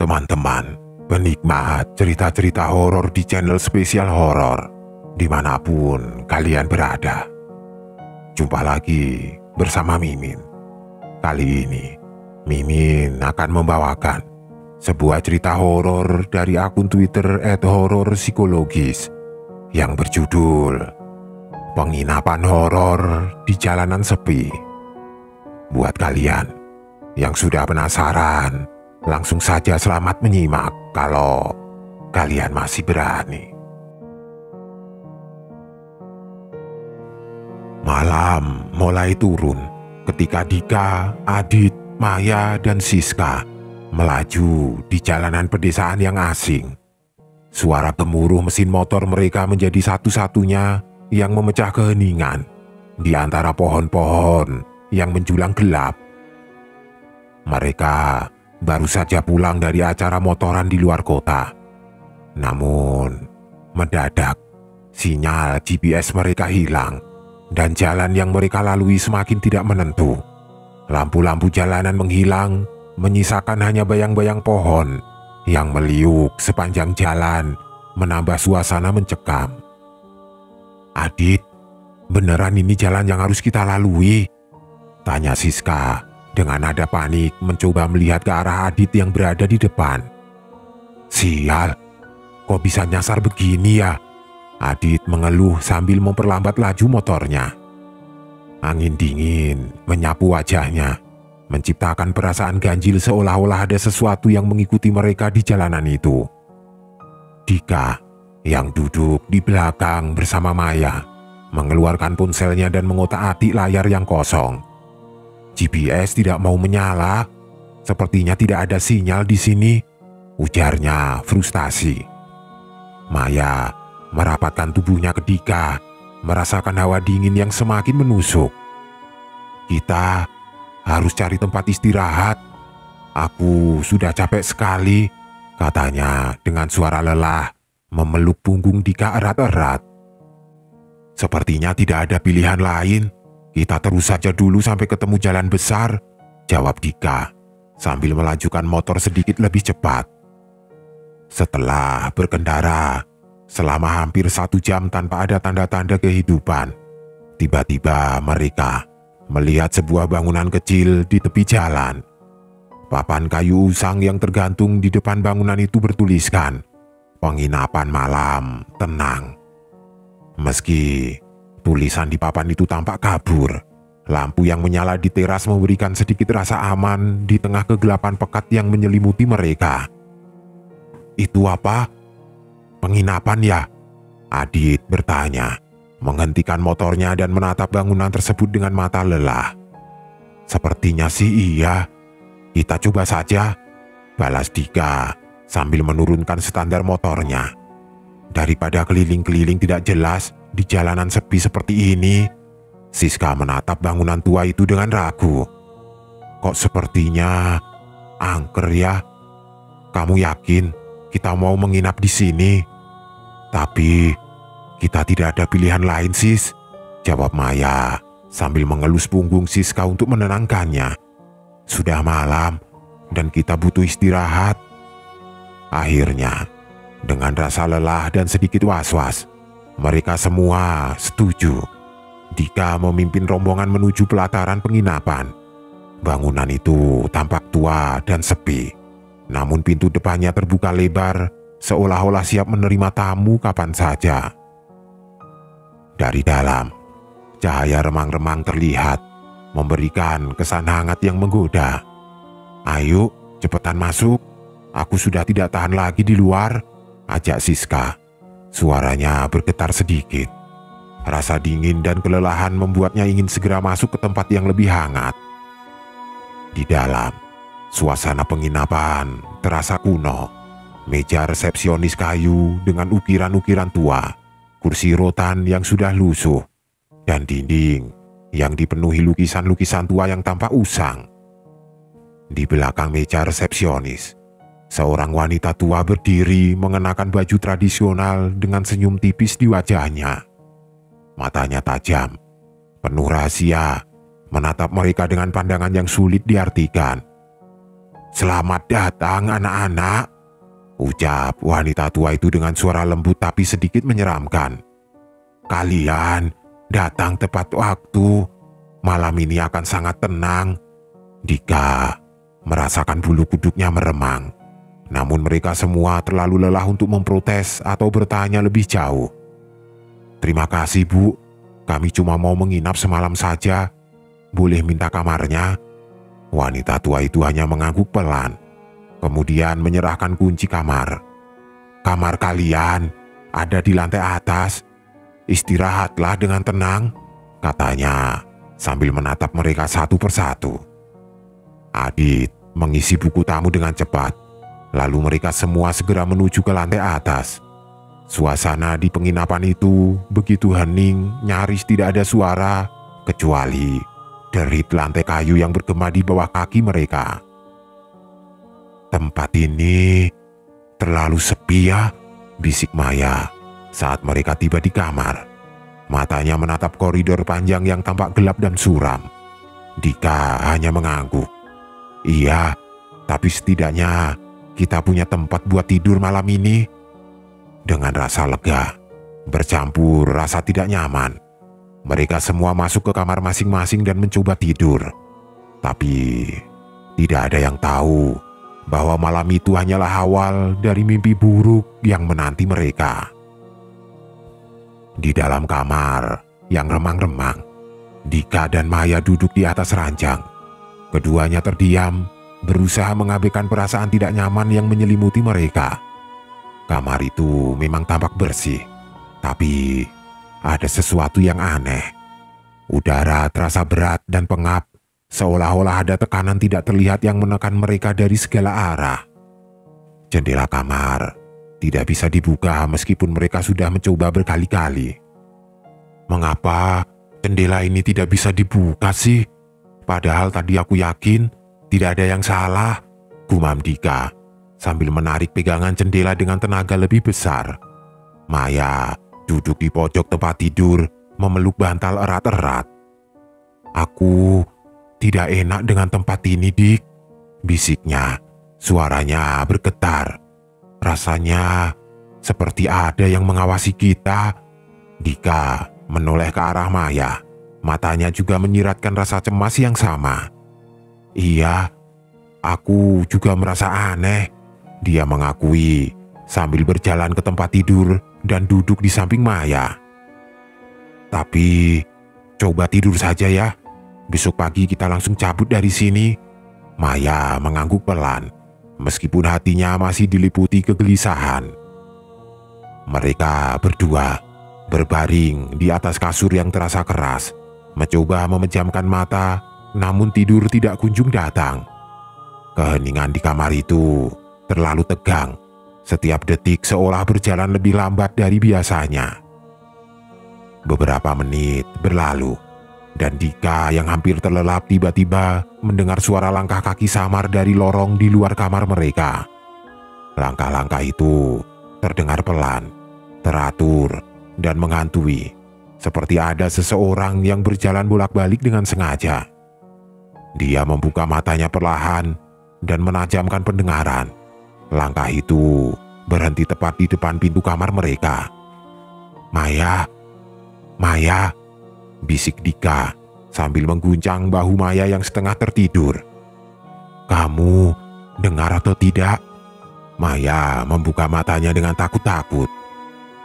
teman-teman penikmat cerita-cerita horor di channel spesial horor dimanapun kalian berada. Jumpa lagi bersama Mimin. Kali ini Mimin akan membawakan sebuah cerita horor dari akun Twitter @hororpsikologis yang berjudul Penginapan Horor di Jalanan Sepi. Buat kalian yang sudah penasaran, langsung saja selamat menyimak kalau kalian masih berani. Malam mulai turun ketika Dika, Adit, Maya, dan Siska melaju di jalanan pedesaan yang asing. Suara gemuruh mesin motor mereka menjadi satu-satunya yang memecah keheningan di antara pohon-pohon yang menjulang gelap. Mereka baru saja pulang dari acara motoran di luar kota. Namun, mendadak sinyal GPS mereka hilang dan jalan yang mereka lalui semakin tidak menentu. Lampu-lampu jalanan menghilang, menyisakan hanya bayang-bayang pohon yang meliuk sepanjang jalan, menambah suasana mencekam. "Adit, beneran ini jalan yang harus kita lalui?" tanya Siska dengan nada panik mencoba melihat ke arah Adit yang berada di depan. "Sial, kok bisa nyasar begini ya?" Adit mengeluh sambil memperlambat laju motornya. Angin dingin menyapu wajahnya, menciptakan perasaan ganjil seolah-olah ada sesuatu yang mengikuti mereka di jalanan itu. Dika yang duduk di belakang bersama Maya mengeluarkan ponselnya dan mengotak-atik layar yang kosong. "GPS tidak mau menyala, sepertinya tidak ada sinyal di sini," ujarnya frustasi. Maya merapatkan tubuhnya ke Dika, merasakan hawa dingin yang semakin menusuk. "Kita harus cari tempat istirahat. Aku sudah capek sekali," katanya dengan suara lelah, memeluk punggung Dika erat-erat. "Sepertinya tidak ada pilihan lain. Kita terus saja dulu sampai ketemu jalan besar," jawab Dika sambil melajukan motor sedikit lebih cepat. Setelah berkendara selama hampir 1 jam tanpa ada tanda-tanda kehidupan, tiba-tiba mereka melihat sebuah bangunan kecil di tepi jalan. Papan kayu usang yang tergantung di depan bangunan itu bertuliskan "Penginapan Malam Tenang". Meski tulisan di papan itu tampak kabur, lampu yang menyala di teras memberikan sedikit rasa aman di tengah kegelapan pekat yang menyelimuti mereka. "Itu apa? Penginapan ya?" Adit bertanya, menghentikan motornya dan menatap bangunan tersebut dengan mata lelah. "Sepertinya sih iya. Kita coba saja," balas Dika sambil menurunkan standar motornya. Daripada keliling-keliling tidak jelas di jalanan sepi seperti ini, Siska menatap bangunan tua itu dengan ragu. "Kok sepertinya angker ya? Kamu yakin kita mau menginap di sini?" "Tapi kita tidak ada pilihan lain, Sis," jawab Maya sambil mengelus punggung Siska untuk menenangkannya. "Sudah malam dan kita butuh istirahat." Akhirnya, dengan rasa lelah dan sedikit was-was, mereka semua setuju. Dika memimpin rombongan menuju pelataran penginapan. Bangunan itu tampak tua dan sepi, namun pintu depannya terbuka lebar, seolah-olah siap menerima tamu kapan saja. Dari dalam, cahaya remang-remang terlihat, memberikan kesan hangat yang menggoda. "Ayo, cepetan masuk. Aku sudah tidak tahan lagi di luar," ajak Siska. Suaranya bergetar sedikit. Rasa dingin dan kelelahan membuatnya ingin segera masuk ke tempat yang lebih hangat. Di dalam, suasana penginapan terasa kuno. Meja resepsionis kayu dengan ukiran-ukiran tua, kursi rotan yang sudah lusuh, dan dinding yang dipenuhi lukisan-lukisan tua yang tampak usang. Di belakang meja resepsionis, seorang wanita tua berdiri mengenakan baju tradisional dengan senyum tipis di wajahnya. Matanya tajam, penuh rahasia, menatap mereka dengan pandangan yang sulit diartikan. "Selamat datang anak-anak," ucap wanita tua itu dengan suara lembut tapi sedikit menyeramkan. "Kalian datang tepat waktu. Malam ini akan sangat tenang." Dika merasakan bulu kuduknya meremang. Namun mereka semua terlalu lelah untuk memprotes atau bertanya lebih jauh. "Terima kasih, Bu. Kami cuma mau menginap semalam saja. Boleh minta kamarnya?" Wanita tua itu hanya mengangguk pelan, kemudian menyerahkan kunci kamar. "Kamar kalian ada di lantai atas. Istirahatlah dengan tenang," katanya sambil menatap mereka satu persatu. Adit mengisi buku tamu dengan cepat, lalu mereka semua segera menuju ke lantai atas. Suasana di penginapan itu begitu hening, nyaris tidak ada suara, kecuali derit lantai kayu yang bergema di bawah kaki mereka. "Tempat ini terlalu sepi ya," bisik Maya saat mereka tiba di kamar. Matanya menatap koridor panjang yang tampak gelap dan suram. Dika hanya mengangguk. "Iya, tapi setidaknya kita punya tempat buat tidur malam ini." Dengan rasa lega, bercampur rasa tidak nyaman, mereka semua masuk ke kamar masing-masing dan mencoba tidur. Tapi tidak ada yang tahu bahwa malam itu hanyalah awal dari mimpi buruk yang menanti mereka. Di dalam kamar yang remang-remang, Dika dan Maya duduk di atas ranjang. Keduanya terdiam, berusaha mengabaikan perasaan tidak nyaman yang menyelimuti mereka. Kamar itu memang tampak bersih, tapi ada sesuatu yang aneh. Udara terasa berat dan pengap, seolah-olah ada tekanan tidak terlihat yang menekan mereka dari segala arah. Jendela kamar tidak bisa dibuka meskipun mereka sudah mencoba berkali-kali. "Mengapa jendela ini tidak bisa dibuka sih? Padahal tadi aku yakin tidak ada yang salah," gumam Dika sambil menarik pegangan jendela dengan tenaga lebih besar. Maya duduk di pojok tempat tidur, memeluk bantal erat-erat. "Aku tidak enak dengan tempat ini, Dik," bisiknya. Suaranya bergetar. "Rasanya seperti ada yang mengawasi kita." Dika menoleh ke arah Maya. Matanya juga menyiratkan rasa cemas yang sama. "Iya, aku juga merasa aneh," dia mengakui sambil berjalan ke tempat tidur dan duduk di samping Maya. "Tapi coba tidur saja ya. Besok pagi kita langsung cabut dari sini." Maya mengangguk pelan, meskipun hatinya masih diliputi kegelisahan. Mereka berdua berbaring di atas kasur yang terasa keras, mencoba memejamkan mata, namun tidur tidak kunjung datang. Keheningan di kamar itu terlalu tegang. Setiap detik seolah berjalan lebih lambat dari biasanya. Beberapa menit berlalu, dan Dika yang hampir terlelap tiba-tiba mendengar suara langkah kaki samar dari lorong di luar kamar mereka. Langkah-langkah itu terdengar pelan, teratur, dan menghantui, seperti ada seseorang yang berjalan bolak-balik dengan sengaja. Dia membuka matanya perlahan dan menajamkan pendengaran. Langkah itu berhenti tepat di depan pintu kamar mereka. "Maya, Maya," bisik Dika sambil mengguncang bahu Maya yang setengah tertidur. "Kamu dengar atau tidak?" Maya membuka matanya dengan takut-takut.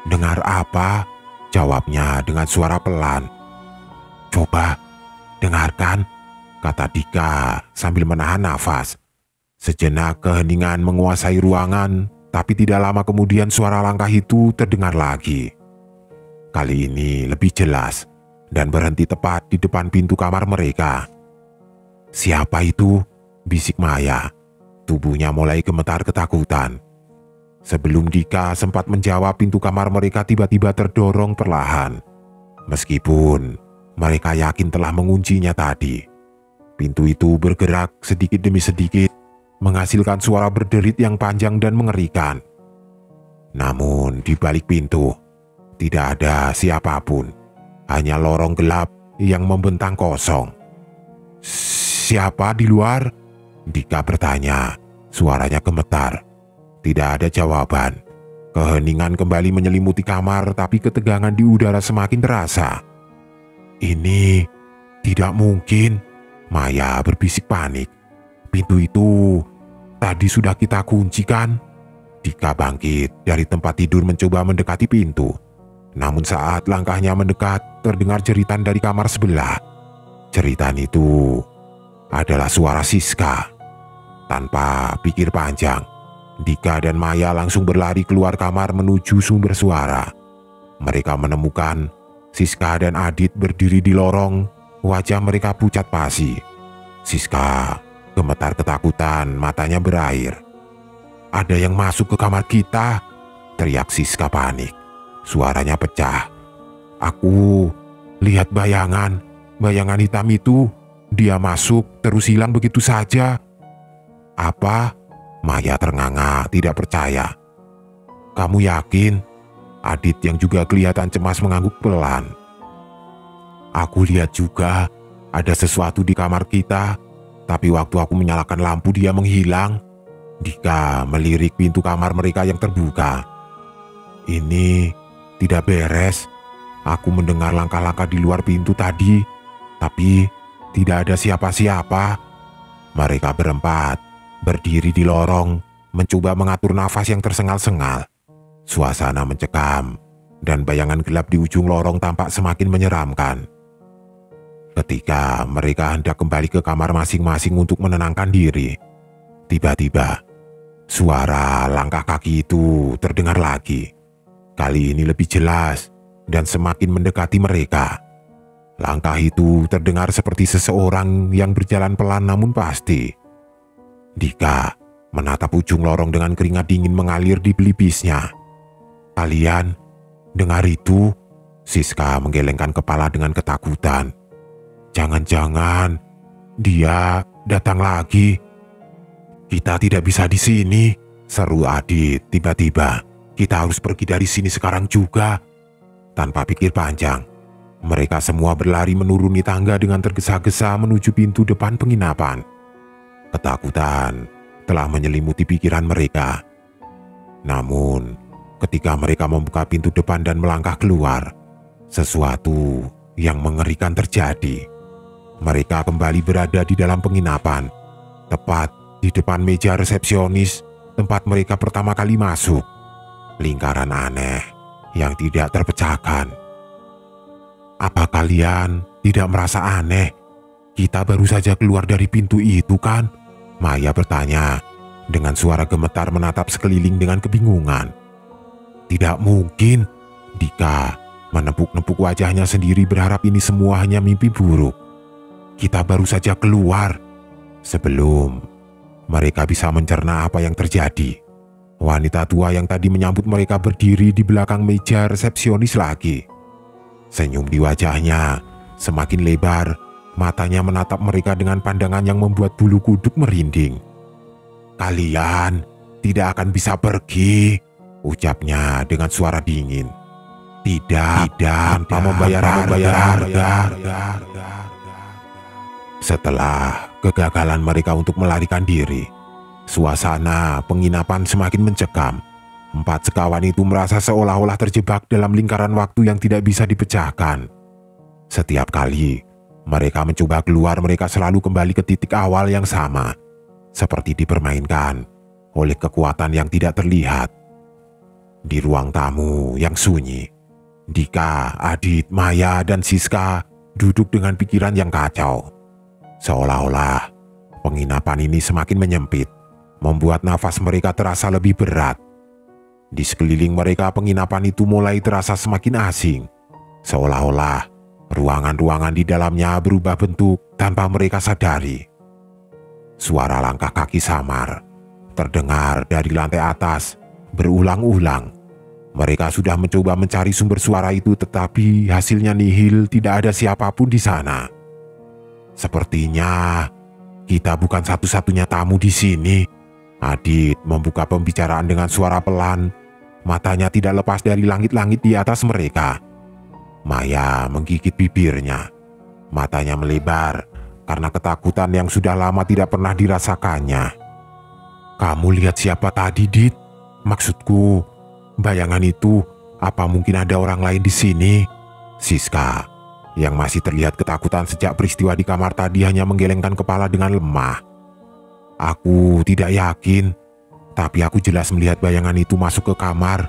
"Dengar apa?" jawabnya dengan suara pelan. "Coba dengarkan," kata Dika sambil menahan nafas. Sejenak keheningan menguasai ruangan, tapi tidak lama kemudian suara langkah itu terdengar lagi. Kali ini lebih jelas dan berhenti tepat di depan pintu kamar mereka. "Siapa itu?" bisik Maya. Tubuhnya mulai gemetar ketakutan. Sebelum Dika sempat menjawab, pintu kamar mereka tiba-tiba terdorong perlahan. Meskipun mereka yakin telah menguncinya tadi, pintu itu bergerak sedikit demi sedikit, menghasilkan suara berderit yang panjang dan mengerikan. Namun di balik pintu tidak ada siapapun, hanya lorong gelap yang membentang kosong. "Siapa di luar?" Dika bertanya, suaranya gemetar. Tidak ada jawaban. Keheningan kembali menyelimuti kamar, tapi ketegangan di udara semakin terasa. Ini tidak mungkin, Maya berbisik panik. Pintu itu tadi sudah kita kunci kan? Dika bangkit dari tempat tidur mencoba mendekati pintu. Namun saat langkahnya mendekat, terdengar jeritan dari kamar sebelah. Jeritan itu adalah suara Siska. Tanpa pikir panjang, Dika dan Maya langsung berlari keluar kamar menuju sumber suara. Mereka menemukan Siska dan Adit berdiri di lorong, wajah mereka pucat pasi. Siska gemetar ketakutan, matanya berair. "Ada yang masuk ke kamar kita!" teriak Siska panik. Suaranya pecah. "Aku lihat bayangan hitam itu. Dia masuk terus hilang begitu saja." "Apa?" Maya ternganga, tidak percaya. "Kamu yakin?" Adit yang juga kelihatan cemas mengangguk pelan. "Aku lihat juga ada sesuatu di kamar kita, tapi waktu aku menyalakan lampu dia menghilang." Dika melirik pintu kamar mereka yang terbuka. "Ini tidak beres. Aku mendengar langkah-langkah di luar pintu tadi, tapi tidak ada siapa-siapa." Mereka berempat berdiri di lorong, mencoba mengatur nafas yang tersengal-sengal. Suasana mencekam, dan bayangan gelap di ujung lorong tampak semakin menyeramkan. Ketika mereka hendak kembali ke kamar masing-masing untuk menenangkan diri, tiba-tiba suara langkah kaki itu terdengar lagi. Kali ini lebih jelas dan semakin mendekati mereka. Langkah itu terdengar seperti seseorang yang berjalan pelan namun pasti. Dika menatap ujung lorong dengan keringat dingin mengalir di pelipisnya. "Kalian dengar itu?" Siska menggelengkan kepala dengan ketakutan. "Jangan-jangan dia datang lagi." "Kita tidak bisa di sini," seru Adit tiba-tiba. "Kita harus pergi dari sini sekarang juga." Tanpa pikir panjang, mereka semua berlari menuruni tangga dengan tergesa-gesa menuju pintu depan penginapan. Ketakutan telah menyelimuti pikiran mereka. Namun, ketika mereka membuka pintu depan dan melangkah keluar, sesuatu yang mengerikan terjadi. Mereka kembali berada di dalam penginapan, tepat di depan meja resepsionis tempat mereka pertama kali masuk. Lingkaran aneh yang tidak terpecahkan. "Apa kalian tidak merasa aneh? Kita baru saja keluar dari pintu itu kan?" Maya bertanya dengan suara gemetar menatap sekeliling dengan kebingungan. "Tidak mungkin." Dika menepuk-nepuk wajahnya sendiri berharap ini semua hanya mimpi buruk. "Kita baru saja keluar." Sebelum mereka bisa mencerna apa yang terjadi, wanita tua yang tadi menyambut mereka berdiri di belakang meja resepsionis lagi. Senyum di wajahnya semakin lebar. Matanya menatap mereka dengan pandangan yang membuat bulu kuduk merinding. "Kalian tidak akan bisa pergi," ucapnya dengan suara dingin. Tidak tanpa membayar harga. Setelah kegagalan mereka untuk melarikan diri, suasana penginapan semakin mencekam. 4 sekawan itu merasa seolah-olah terjebak dalam lingkaran waktu yang tidak bisa dipecahkan. Setiap kali mereka mencoba keluar, mereka selalu kembali ke titik awal yang sama, seperti dipermainkan oleh kekuatan yang tidak terlihat. Di ruang tamu yang sunyi, Dika, Adit, Maya, dan Siska duduk dengan pikiran yang kacau. Seolah-olah penginapan ini semakin menyempit, membuat nafas mereka terasa lebih berat. Di sekeliling mereka, penginapan itu mulai terasa semakin asing, seolah-olah ruangan-ruangan di dalamnya berubah bentuk tanpa mereka sadari. Suara langkah kaki samar terdengar dari lantai atas berulang-ulang. Mereka sudah mencoba mencari sumber suara itu, tetapi hasilnya nihil, tidak ada siapapun di sana. "Sepertinya kita bukan satu-satunya tamu di sini." Adit membuka pembicaraan dengan suara pelan. Matanya tidak lepas dari langit-langit di atas mereka. Maya menggigit bibirnya. Matanya melebar, karena ketakutan yang sudah lama tidak pernah dirasakannya. "Kamu lihat siapa tadi, Dit? Maksudku, bayangan itu, apa mungkin ada orang lain di sini?" Siska, yang masih terlihat ketakutan sejak peristiwa di kamar tadi, hanya menggelengkan kepala dengan lemah. "Aku tidak yakin, tapi aku jelas melihat bayangan itu masuk ke kamar.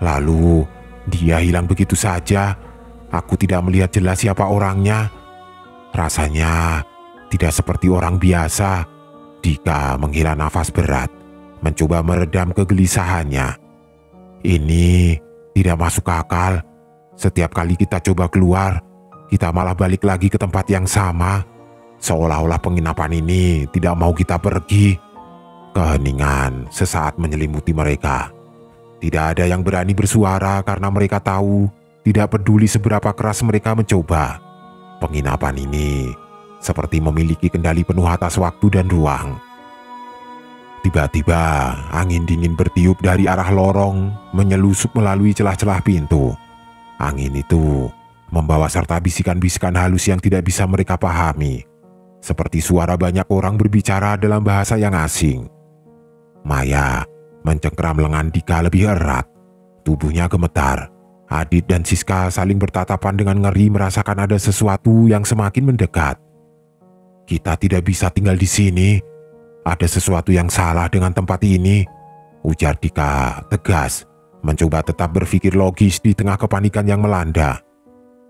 Lalu dia hilang begitu saja. Aku tidak melihat jelas siapa orangnya. Rasanya tidak seperti orang biasa." Dika menghela nafas berat, mencoba meredam kegelisahannya. "Ini tidak masuk akal. Setiap kali kita coba keluar, kita malah balik lagi ke tempat yang sama. Seolah-olah penginapan ini tidak mau kita pergi." Keheningan sesaat menyelimuti mereka. Tidak ada yang berani bersuara karena mereka tahu, tidak peduli seberapa keras mereka mencoba, penginapan ini seperti memiliki kendali penuh atas waktu dan ruang. Tiba-tiba angin dingin bertiup dari arah lorong, menyelusup melalui celah-celah pintu. Angin itu membawa serta bisikan-bisikan halus yang tidak bisa mereka pahami, seperti suara banyak orang berbicara dalam bahasa yang asing. Maya mencengkeram lengan Dika lebih erat. Tubuhnya gemetar. Adit dan Siska saling bertatapan dengan ngeri, merasakan ada sesuatu yang semakin mendekat. "Kita tidak bisa tinggal di sini. Ada sesuatu yang salah dengan tempat ini," ujar Dika tegas, mencoba tetap berpikir logis di tengah kepanikan yang melanda.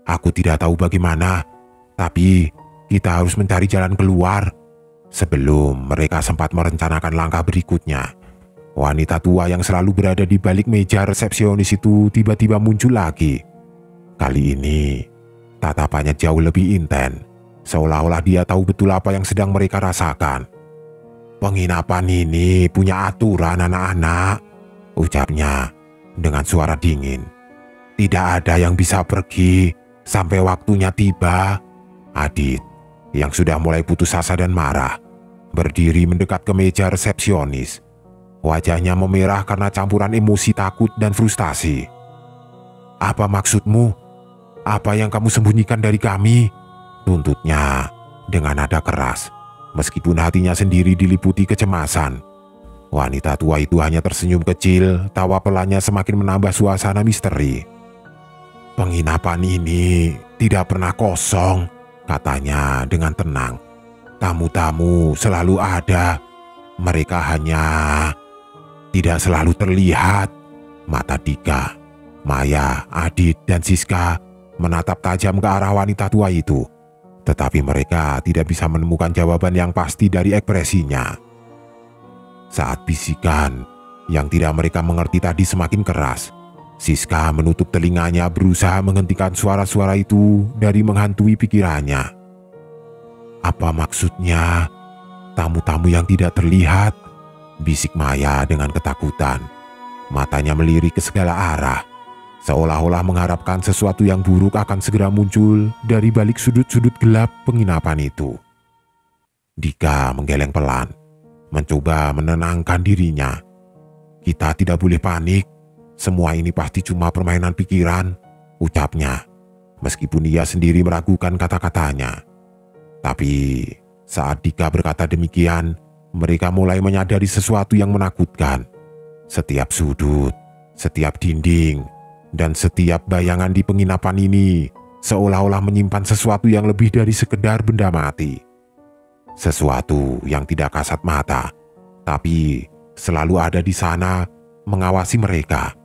"Aku tidak tahu bagaimana, tapi kita harus mencari jalan keluar." Sebelum mereka sempat merencanakan langkah berikutnya, wanita tua yang selalu berada di balik meja resepsionis itu tiba-tiba muncul lagi. Kali ini, tatapannya jauh lebih intens, seolah-olah dia tahu betul apa yang sedang mereka rasakan. "Penginapan ini punya aturan, anak-anak," ucapnya dengan suara dingin. "Tidak ada yang bisa pergi sampai waktunya tiba." Adit, yang sudah mulai putus asa dan marah, berdiri mendekat ke meja resepsionis. Wajahnya memerah karena campuran emosi takut dan frustasi. "Apa maksudmu? Apa yang kamu sembunyikan dari kami?" tuntutnya dengan nada keras, meskipun hatinya sendiri diliputi kecemasan. Wanita tua itu hanya tersenyum kecil, tawa pelannya semakin menambah suasana misteri. "Penginapan ini tidak pernah kosong," katanya dengan tenang. "Tamu-tamu selalu ada. Mereka hanya tidak selalu terlihat." Mata Dika, Maya, Adit, dan Siska menatap tajam ke arah wanita tua itu. Tetapi mereka tidak bisa menemukan jawaban yang pasti dari ekspresinya. Saat bisikan yang tidak mereka mengerti tadi semakin keras, Siska menutup telinganya, berusaha menghentikan suara-suara itu dari menghantui pikirannya. "Apa maksudnya tamu-tamu yang tidak terlihat?" bisik Maya dengan ketakutan. Matanya melirik ke segala arah, seolah-olah mengharapkan sesuatu yang buruk akan segera muncul dari balik sudut-sudut gelap penginapan itu. Dika menggeleng pelan, mencoba menenangkan dirinya. "Kita tidak boleh panik. Semua ini pasti cuma permainan pikiran," ucapnya, meskipun ia sendiri meragukan kata-katanya. Tapi saat Dika berkata demikian, mereka mulai menyadari sesuatu yang menakutkan. Setiap sudut, setiap dinding, dan setiap bayangan di penginapan ini seolah-olah menyimpan sesuatu yang lebih dari sekedar benda mati. Sesuatu yang tidak kasat mata, tapi selalu ada di sana mengawasi mereka.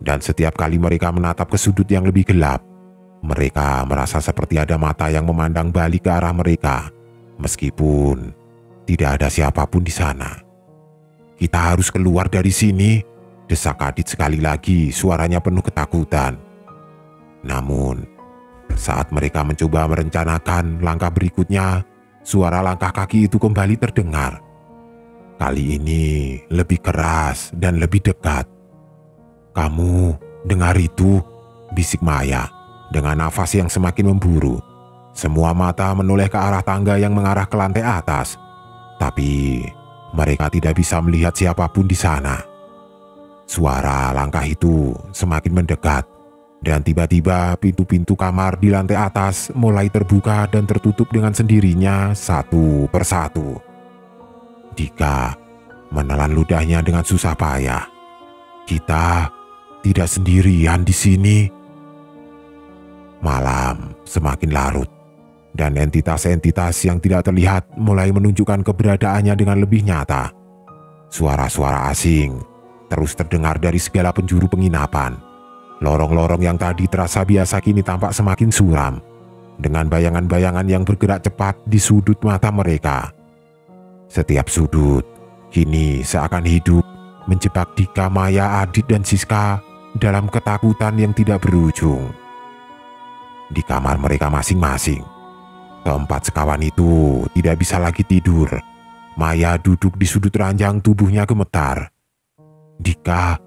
Dan setiap kali mereka menatap ke sudut yang lebih gelap, mereka merasa seperti ada mata yang memandang balik ke arah mereka, meskipun tidak ada siapapun di sana. "Kita harus keluar dari sini," desak Adit sekali lagi, suaranya penuh ketakutan. Namun, saat mereka mencoba merencanakan langkah berikutnya, suara langkah kaki itu kembali terdengar. Kali ini lebih keras dan lebih dekat. "Kamu dengar itu?" bisik Maya dengan nafas yang semakin memburu. Semua mata menoleh ke arah tangga yang mengarah ke lantai atas, tapi mereka tidak bisa melihat siapapun di sana. Suara langkah itu semakin mendekat, Dan tiba-tiba pintu-pintu kamar di lantai atas mulai terbuka dan tertutup dengan sendirinya satu persatu. Dika menelan ludahnya dengan susah payah. Kita tidak sendirian di sini. Malam semakin larut dan entitas-entitas yang tidak terlihat mulai menunjukkan keberadaannya dengan lebih nyata. Suara-suara asing terus terdengar dari segala penjuru penginapan. Lorong-lorong yang tadi terasa biasa kini tampak semakin suram, dengan bayangan-bayangan yang bergerak cepat di sudut mata mereka. Setiap sudut kini seakan hidup, menjebak Dika, Maya, Adit, dan Siska dalam ketakutan yang tidak berujung. Di kamar mereka masing-masing, keempat sekawan itu tidak bisa lagi tidur. Maya duduk di sudut ranjang, tubuhnya gemetar. "Dika,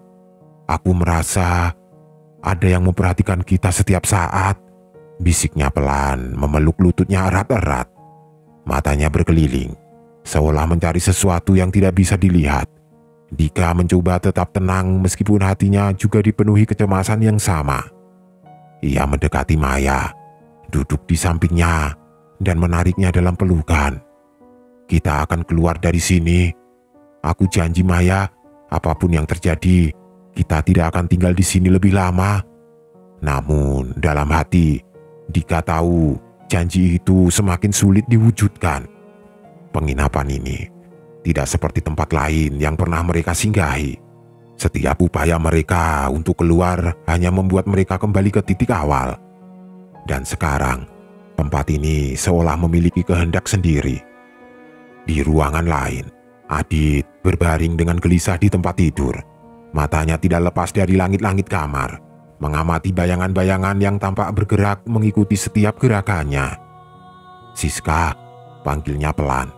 aku merasa ada yang memperhatikan kita setiap saat," bisiknya pelan, memeluk lututnya erat-erat. Matanya berkeliling, seolah mencari sesuatu yang tidak bisa dilihat. Dika mencoba tetap tenang meskipun hatinya juga dipenuhi kecemasan yang sama. Ia mendekati Maya, duduk di sampingnya, dan menariknya dalam pelukan. "Kita akan keluar dari sini. Aku janji, Maya, apapun yang terjadi, kita tidak akan tinggal di sini lebih lama." Namun dalam hati, Dika tahu janji itu semakin sulit diwujudkan. Penginapan ini tidak seperti tempat lain yang pernah mereka singgahi. Setiap upaya mereka untuk keluar hanya membuat mereka kembali ke titik awal. Dan sekarang, tempat ini seolah memiliki kehendak sendiri. Di ruangan lain, Adit berbaring dengan gelisah di tempat tidur. Matanya tidak lepas dari langit-langit kamar, mengamati bayangan-bayangan yang tampak bergerak mengikuti setiap gerakannya. "Siska," panggilnya pelan.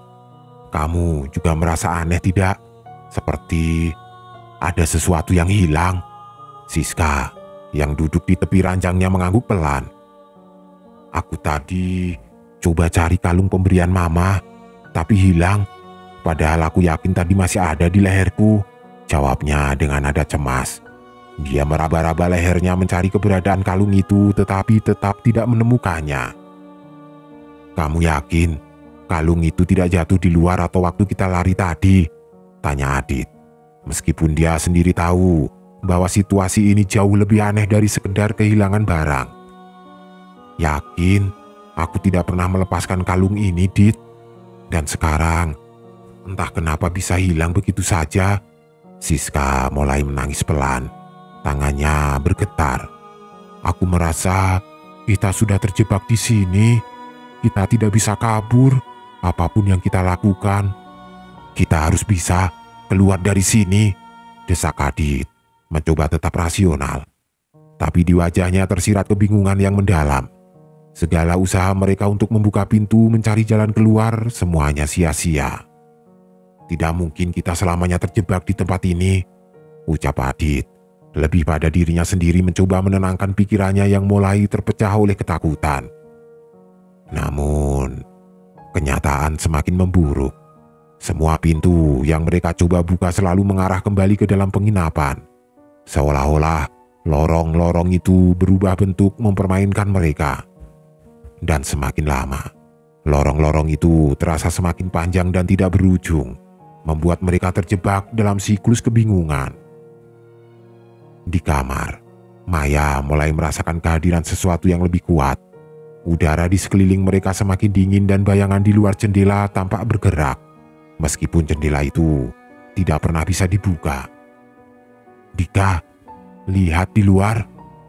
"Kamu juga merasa aneh tidak? Seperti ada sesuatu yang hilang." Siska yang duduk di tepi ranjangnya mengangguk pelan. "Aku tadi coba cari kalung pemberian mama, tapi hilang. Padahal aku yakin tadi masih ada di leherku," jawabnya dengan nada cemas. Dia meraba-raba lehernya mencari keberadaan kalung itu, tetapi tetap tidak menemukannya. "Kamu yakin kalung itu tidak jatuh di luar atau waktu kita lari tadi?" tanya Adit. Meskipun dia sendiri tahu bahwa situasi ini jauh lebih aneh dari sekedar kehilangan barang. "Yakin, aku tidak pernah melepaskan kalung ini, Dit. Dan sekarang, entah kenapa bisa hilang begitu saja." Siska mulai menangis pelan. Tangannya bergetar. "Aku merasa kita sudah terjebak di sini. Kita tidak bisa kabur, apapun yang kita lakukan. Kita harus bisa keluar dari sini," desak Adit, mencoba tetap rasional. Tapi di wajahnya tersirat kebingungan yang mendalam. Segala usaha mereka untuk membuka pintu mencari jalan keluar semuanya sia-sia. "Tidak mungkin kita selamanya terjebak di tempat ini," ucap Adit. Lebih pada dirinya sendiri mencoba menenangkan pikirannya yang mulai terpecah oleh ketakutan. Namun, kenyataan semakin memburuk. Semua pintu yang mereka coba buka selalu mengarah kembali ke dalam penginapan. Seolah-olah lorong-lorong itu berubah bentuk mempermainkan mereka. Dan semakin lama, lorong-lorong itu terasa semakin panjang dan tidak berujung, membuat mereka terjebak dalam siklus kebingungan. Di kamar, Maya mulai merasakan kehadiran sesuatu yang lebih kuat. Udara di sekeliling mereka semakin dingin dan bayangan di luar jendela tampak bergerak. Meskipun jendela itu tidak pernah bisa dibuka. "Dika, lihat di luar,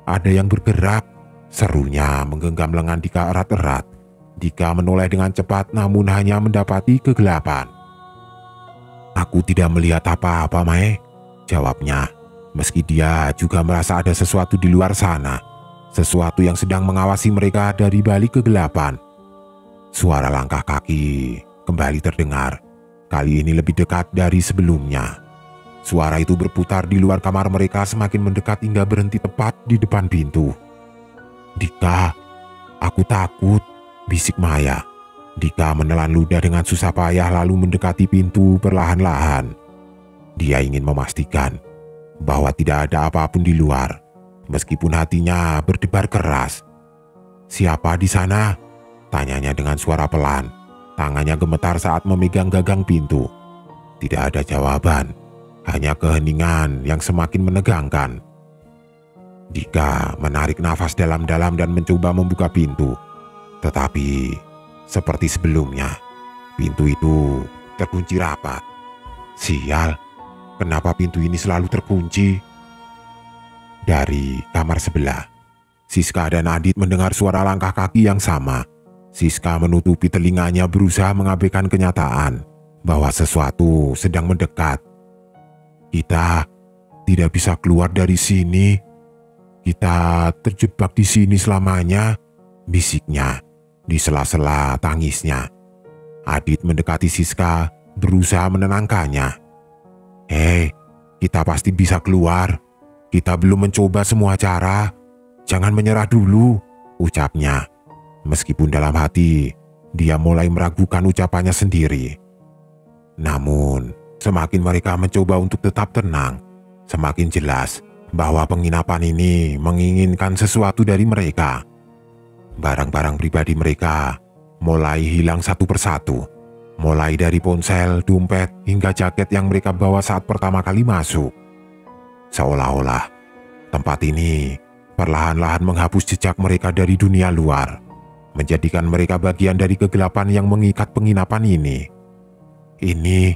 ada yang bergerak," serunya menggenggam lengan Dika erat-erat. Dika menoleh dengan cepat namun hanya mendapati kegelapan. "Aku tidak melihat apa-apa, Mae," jawabnya. Meski dia juga merasa ada sesuatu di luar sana, sesuatu yang sedang mengawasi mereka dari balik kegelapan. Suara langkah kaki kembali terdengar. Kali ini lebih dekat dari sebelumnya. Suara itu berputar di luar kamar mereka semakin mendekat hingga berhenti tepat di depan pintu. "Dika, aku takut," bisik Maya. Dika menelan ludah dengan susah payah lalu mendekati pintu perlahan-lahan. Dia ingin memastikan bahwa tidak ada apapun di luar. meskipun hatinya berdebar keras. "Siapa di sana?" tanyanya dengan suara pelan. Tangannya gemetar saat memegang gagang pintu. Tidak ada jawaban, hanya keheningan yang semakin menegangkan. Dika menarik nafas dalam-dalam dan mencoba membuka pintu. Tetapi seperti sebelumnya, pintu itu terkunci rapat. Sial, kenapa pintu ini selalu terkunci? Dari kamar sebelah, Siska dan Adit mendengar suara langkah kaki yang sama. Siska menutupi telinganya berusaha mengabaikan kenyataan bahwa sesuatu sedang mendekat. "Kita tidak bisa keluar dari sini. Kita terjebak di sini selamanya," bisiknya di sela-sela tangisnya. Adit mendekati Siska berusaha menenangkannya. "Hei, kita pasti bisa keluar. Kita belum mencoba semua cara. Jangan menyerah dulu," ucapnya. Meskipun dalam hati, dia mulai meragukan ucapannya sendiri. Namun, semakin mereka mencoba untuk tetap tenang, semakin jelas bahwa penginapan ini menginginkan sesuatu dari mereka. Barang-barang pribadi mereka mulai hilang satu persatu. Mulai dari ponsel, dompet, hingga jaket yang mereka bawa saat pertama kali masuk. Seolah-olah tempat ini perlahan-lahan menghapus jejak mereka dari dunia luar, menjadikan mereka bagian dari kegelapan yang mengikat penginapan ini. "Ini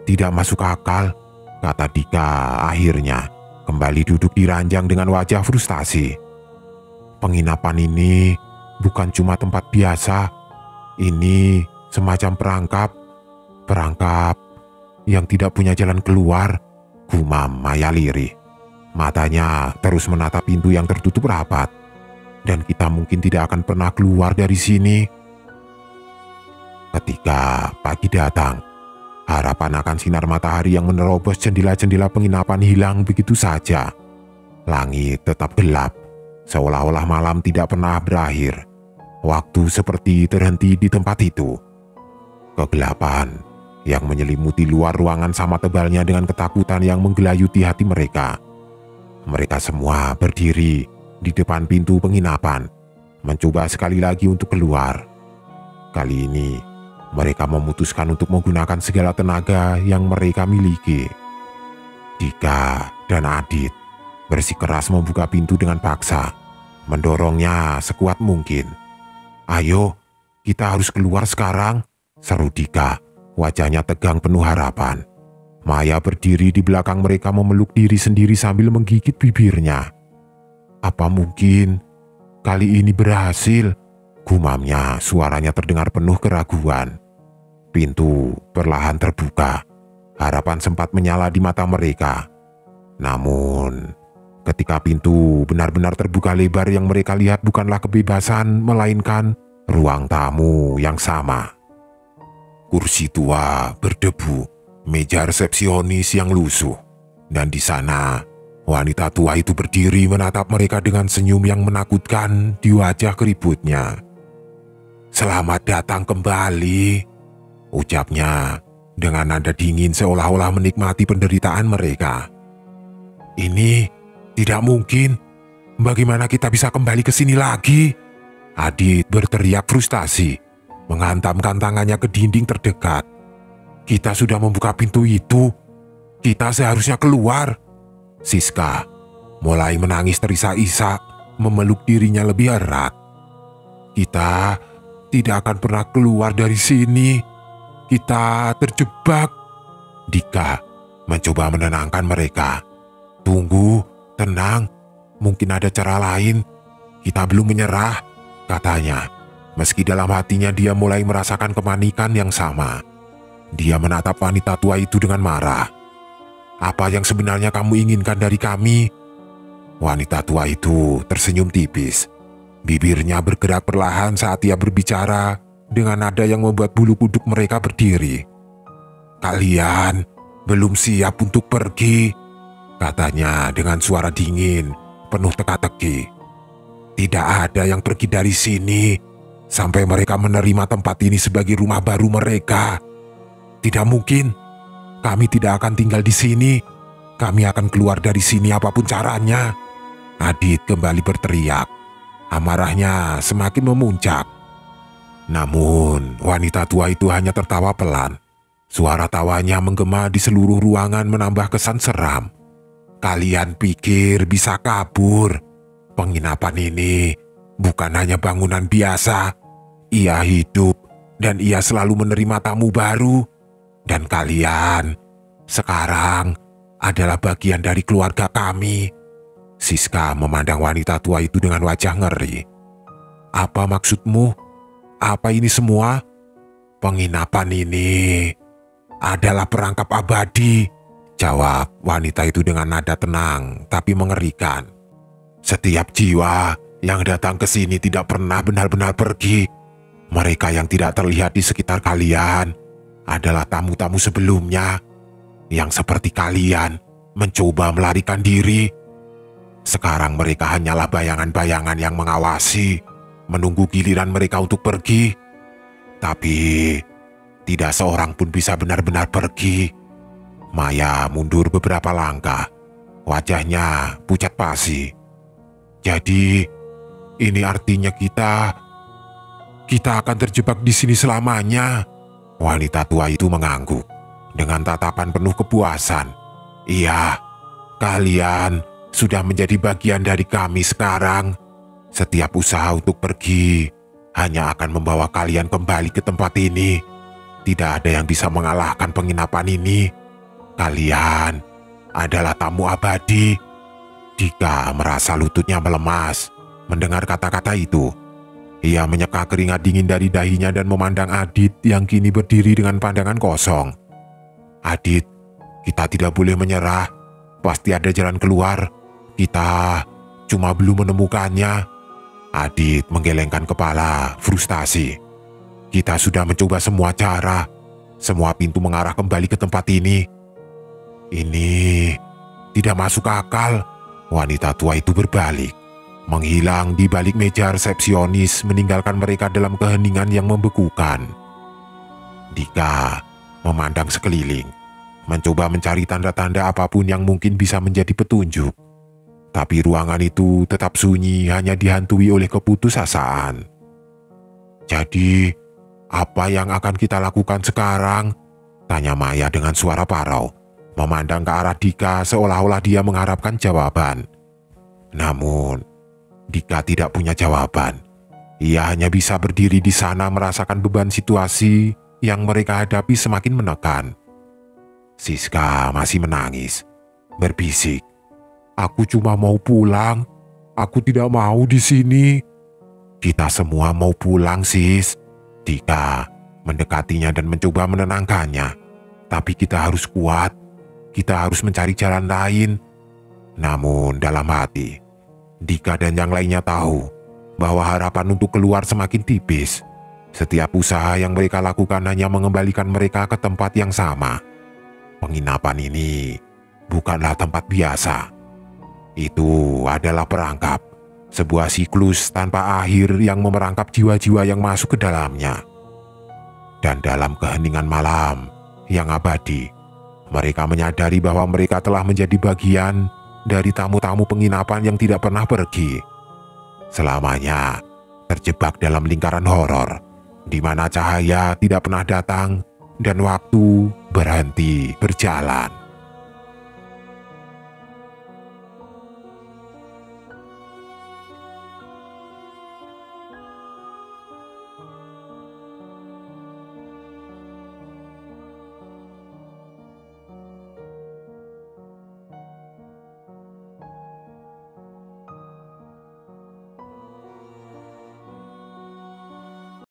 tidak masuk akal," kata Dika akhirnya, kembali duduk di ranjang dengan wajah frustasi. "Penginapan ini bukan cuma tempat biasa. Ini semacam perangkap yang tidak punya jalan keluar," gumam Maya lirih. Matanya terus menatap pintu yang tertutup rapat. "Dan kita mungkin tidak akan pernah keluar dari sini." Ketika pagi datang, harapan akan sinar matahari yang menerobos jendela-jendela penginapan hilang begitu saja. Langit tetap gelap, seolah-olah malam tidak pernah berakhir. Waktu seperti terhenti di tempat itu. Kegelapan yang menyelimuti luar ruangan sama tebalnya dengan ketakutan yang menggelayuti hati mereka. Mereka semua berdiri di depan pintu penginapan, mencoba sekali lagi untuk keluar. Kali ini, mereka memutuskan untuk menggunakan segala tenaga yang mereka miliki. Dika dan Adit bersikeras membuka pintu dengan paksa, mendorongnya sekuat mungkin. "Ayo, kita harus keluar sekarang," seru Dika, wajahnya tegang penuh harapan. Maya berdiri di belakang mereka memeluk diri sendiri sambil menggigit bibirnya. "Apa mungkin kali ini berhasil?" gumamnya, suaranya terdengar penuh keraguan. Pintu perlahan terbuka. Harapan sempat menyala di mata mereka. Namun, ketika pintu benar-benar terbuka lebar, yang mereka lihat bukanlah kebebasan, melainkan ruang tamu yang sama. Kursi tua berdebu, meja resepsionis yang lusuh, dan di sana wanita tua itu berdiri menatap mereka dengan senyum yang menakutkan di wajah keriputnya. "Selamat datang kembali," ucapnya dengan nada dingin seolah-olah menikmati penderitaan mereka. "Ini tidak mungkin. Bagaimana kita bisa kembali ke sini lagi?" Adit berteriak frustasi, menghantamkan tangannya ke dinding terdekat. "Kita sudah membuka pintu itu. Kita seharusnya keluar." Siska mulai menangis terisak-isak, memeluk dirinya lebih erat. "Kita tidak akan pernah keluar dari sini. Kita terjebak." Dika mencoba menenangkan mereka. "Tunggu, tenang. Mungkin ada cara lain. Kita belum menyerah," katanya. Meski dalam hatinya dia mulai merasakan kepanikan yang sama. Dia menatap wanita tua itu dengan marah. "Apa yang sebenarnya kamu inginkan dari kami?" Wanita tua itu tersenyum tipis. Bibirnya bergerak perlahan saat ia berbicara dengan nada yang membuat bulu kuduk mereka berdiri. "Kalian belum siap untuk pergi," katanya dengan suara dingin, penuh teka-teki. "Tidak ada yang pergi dari sini sampai mereka menerima tempat ini sebagai rumah baru mereka. Tidak mungkin. Kami tidak akan tinggal di sini. Kami akan keluar dari sini apapun caranya." Adit kembali berteriak. Amarahnya semakin memuncak. Namun wanita tua itu hanya tertawa pelan. Suara tawanya menggema di seluruh ruangan menambah kesan seram. Kalian pikir bisa kabur? Penginapan ini bukan hanya bangunan biasa. Ia hidup dan ia selalu menerima tamu baru. Dan kalian sekarang adalah bagian dari keluarga kami. Siska memandang wanita tua itu dengan wajah ngeri. Apa maksudmu? Apa ini semua? Penginapan ini adalah perangkap abadi, jawab wanita itu dengan nada tenang tapi mengerikan. Setiap jiwa yang datang ke sini tidak pernah benar-benar pergi. Mereka yang tidak terlihat di sekitar kalian adalah tamu-tamu sebelumnya yang seperti kalian mencoba melarikan diri. Sekarang mereka hanyalah bayangan-bayangan yang mengawasi, menunggu giliran mereka untuk pergi. Tapi tidak seorang pun bisa benar-benar pergi. Maya mundur beberapa langkah, wajahnya pucat pasi. Jadi, ini artinya kita akan terjebak di sini selamanya. Wanita tua itu mengangguk dengan tatapan penuh kepuasan. Iya, kalian sudah menjadi bagian dari kami sekarang. Setiap usaha untuk pergi hanya akan membawa kalian kembali ke tempat ini. Tidak ada yang bisa mengalahkan penginapan ini. Kalian adalah tamu abadi. Dika merasa lututnya melemas mendengar kata-kata itu. Ia menyeka keringat dingin dari dahinya dan memandang Adit yang kini berdiri dengan pandangan kosong. Adit, kita tidak boleh menyerah. Pasti ada jalan keluar. Kita cuma belum menemukannya. Adit menggelengkan kepala, frustasi. Kita sudah mencoba semua cara. Semua pintu mengarah kembali ke tempat ini. Ini tidak masuk akal. Wanita tua itu berbalik, menghilang di balik meja resepsionis, meninggalkan mereka dalam keheningan yang membekukan. Dika memandang sekeliling, mencoba mencari tanda-tanda apapun yang mungkin bisa menjadi petunjuk. Tapi ruangan itu tetap sunyi, hanya dihantui oleh keputusasaan. Jadi, apa yang akan kita lakukan sekarang? Tanya Maya dengan suara parau, memandang ke arah Dika seolah-olah dia mengharapkan jawaban. Namun, Dika tidak punya jawaban. Ia hanya bisa berdiri di sana merasakan beban situasi yang mereka hadapi semakin menekan. Siska masih menangis, berbisik. Aku cuma mau pulang. Aku tidak mau di sini. Kita semua mau pulang, sis. Dika mendekatinya dan mencoba menenangkannya. Tapi kita harus kuat. Kita harus mencari jalan lain. Namun dalam hati, Dika dan yang lainnya tahu bahwa harapan untuk keluar semakin tipis. Setiap usaha yang mereka lakukan hanya mengembalikan mereka ke tempat yang sama. Penginapan ini bukanlah tempat biasa. Itu adalah perangkap, sebuah siklus tanpa akhir yang memerangkap jiwa-jiwa yang masuk ke dalamnya. Dan dalam keheningan malam yang abadi, mereka menyadari bahwa mereka telah menjadi bagian dari tamu-tamu penginapan yang tidak pernah pergi. Selamanya terjebak dalam lingkaran horor, di mana cahaya tidak pernah datang dan waktu berhenti berjalan.